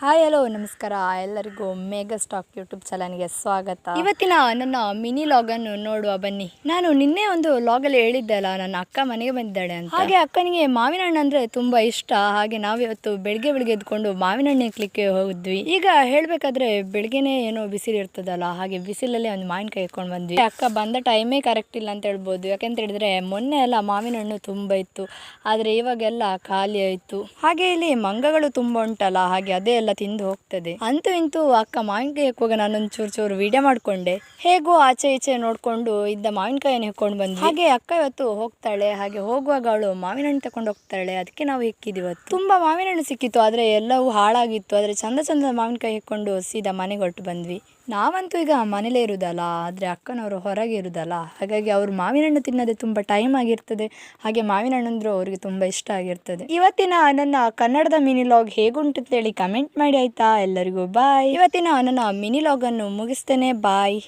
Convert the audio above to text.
Hi hello ನಮಸ್ಕಾರ ಎಲ್ಲರಿಗೂ Megha stock YouTube ಚಾನಲ್ಗೆ ಸ್ವಾಗತ. ಇವತ್ತಿನ ನನ್ನ ಮಿನಿ ಲಾಗನ್ನು ನೋಡುವ ಬನ್ನಿ. ನಾನು ನಿನ್ನೆ ಒಂದು ಲಾಗಲ್ಲಿ ಹೇಳಿದ್ದೆ ಅಲ್ಲ, ನನ್ನ ಅಕ್ಕ ಮನೆಗೆ ಬಂದಿದ್ದಾಳೆ ಅಂತ. ಹಾಗೆ ಅಕ್ಕನಿಗೆ ಮಾವಿನ ಹಣ್ಣು ಅಂದರೆ ತುಂಬ ಇಷ್ಟ. ಹಾಗೆ ನಾವಿವತ್ತು ಬೆಳಿಗ್ಗೆ ಎದ್ಕೊಂಡು ಮಾವಿನ ಹಣ್ಣು ಹೆಕ್ಲಿಕ್ಕೆ ಹೋಗಿದ್ವಿ. ಈಗ ಹೇಳಬೇಕಾದ್ರೆ ಬೆಳಗ್ಗೆನೇ ಏನೋ ಬಿಸಿಲು ಇರ್ತದಲ್ಲ, ಹಾಗೆ ಬಿಸಿಲಲ್ಲಿ ಒಂದು ಮಾವಿನಕಾಯಿ ಎತ್ಕೊಂಡು ಬಂದ್ವಿ. ಅಕ್ಕ ಬಂದ ಟೈಮೇ ಕರೆಕ್ಟ್ ಇಲ್ಲ ಅಂತ ಹೇಳ್ಬೋದು. ಯಾಕೆಂತ ಹೇಳಿದ್ರೆ ಮೊನ್ನೆ ಎಲ್ಲ ಮಾವಿನ ಹಣ್ಣು ತುಂಬ ಇತ್ತು, ಆದರೆ ಇವಾಗೆಲ್ಲ ಖಾಲಿ ಆಯಿತು. ಹಾಗೆ ಇಲ್ಲಿ ಮಂಗಗಳು ತುಂಬ ಉಂಟಲ್ಲ, ಹಾಗೆ ಅದೇ ಎಲ್ಲ ತಿಂದು ಹೋಗ್ತದೆ. ಅಂತೂ ಇಂತೂ ಅಕ್ಕ ಮಾವಿನಕಾಯಿ ಹೆಕ್ಕುವಾಗ ನಾನೊಂದು ಚೂರು ವಿಡಿಯೋ ಮಾಡ್ಕೊಂಡೆ. ಹೇಗೋ ಆಚೆ ಈಚೆ ನೋಡ್ಕೊಂಡು ಇದ್ದ ಮಾವಿನಕಾಯಿಯನ್ನು ಹೆಕ್ಕೊಂಡು ಬಂದ್ವಿ. ಹಾಗೆ ಅಕ್ಕ ಇವತ್ತು ಹೋಗ್ತಾಳೆ, ಹಾಗೆ ಹೋಗುವಾಗ ಅವಳು ಮಾವಿನ ಹಣ್ಣು ತಕೊಂಡು ಹೋಗ್ತಾಳೆ. ಅದಕ್ಕೆ ನಾವು ಹೆಕ್ಕಿದ್ವಿ. ಇವತ್ತು ತುಂಬಾ ಮಾವಿನ ಹಣ್ಣು ಸಿಕ್ಕಿತ್ತು, ಆದ್ರೆ ಎಲ್ಲವೂ ಹಾಳಾಗಿತ್ತು. ಆದ್ರೆ ಚಂದ ಮಾವಿನಕಾಯಿ ಹೆಕ್ಕೊಂಡು ಸೀದಾ ಮನೆಗೆ ಹೊರಟು ಬಂದ್ವಿ. ನಾವಂತೂ ಈಗ ಮನೇಲೇ ಇರುದಲ್ಲ, ಆದರೆ ಅಕ್ಕನವರು ಹೊರಗೆ ಇರುದಲ್ಲ, ಹಾಗಾಗಿ ಅವ್ರು ಮಾವಿನ ಹಣ್ಣು ತಿನ್ನೋದೇ ತುಂಬ ಟೈಮ್ ಆಗಿರ್ತದೆ. ಹಾಗೆ ಮಾವಿನ ಹಣ್ಣು ಅಂದ್ರೆ ಅವ್ರಿಗೆ ತುಂಬ ಇಷ್ಟ ಆಗಿರ್ತದೆ. ಇವತ್ತಿನ ನನ್ನ ಕನ್ನಡದ ಮಿನಿ ಲಾಗ್ ಹೇಗುಂಟು ಅಂತೇಳಿ ಕಮೆಂಟ್ ಮಾಡಿ ಆಯ್ತಾ. ಎಲ್ಲರಿಗೂ ಬಾಯ್. ಇವತ್ತಿನ ನನ್ನ ಮಿನಿ ಲಾಗನ್ನು ಮುಗಿಸ್ತೇನೆ. ಬಾಯ್.